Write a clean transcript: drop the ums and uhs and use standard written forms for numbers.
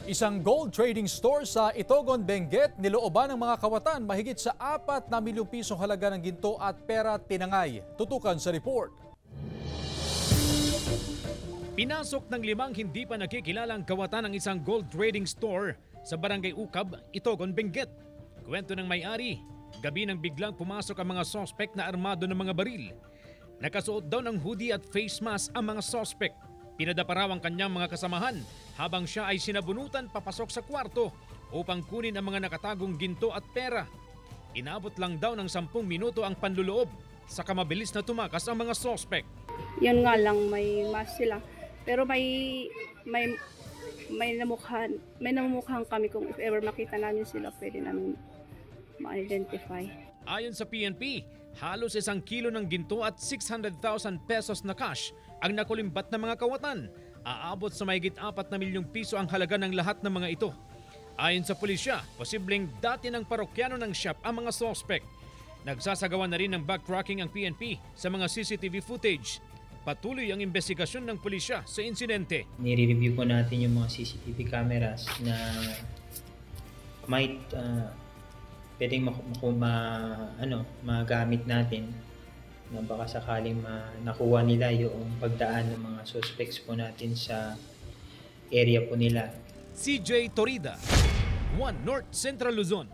Isang gold trading store sa Itogon, Benguet, nilooban ng mga kawatan mahigit sa 4 na milyong pisong halaga ng ginto at pera tinangay. Tutukan sa report. Pinasok ng 5 hindi pa nakikilalang kawatan ng isang gold trading store sa Barangay Ukab, Itogon, Benguet. Kwento ng may-ari, gabi nang biglang pumasok ang mga sospek na armado ng mga baril. Nakasuot daw ng hoodie at face mask ang mga sospek. Pinadapa raw ang kanyang mga kasamahan habang siya ay sinabunutan papasok sa kwarto upang kunin ang mga nakatagong ginto at pera. Inabot lang daw ng 10 minuto ang panluloob, saka mabilis na tumakas ang mga sospek. Yun nga lang, may mask sila. Pero may namumukhaan kami kung if ever makita namin sila, pwede namin ma-identify. Ayon sa PNP, halos 1 kilo ng ginto at 600,000 pesos na cash ang nakulimbat ng mga kawatan. Aabot sa mahigit 4 na milyong piso ang halaga ng lahat ng mga ito. Ayon sa pulisya, posibleng dati ng parokyano ng shop ang mga suspect. Nagsasagawa na rin ng backtracking ang PNP sa mga CCTV footage. Patuloy ang investigasyon ng pulisya sa insidente. Nire-review po natin yung mga CCTV cameras na might pwedeng magamit natin na baka sakaling nakuha nila yung pagdaan ng mga suspects po natin sa area po nila. CJ Torida, 1 North Central Luzon.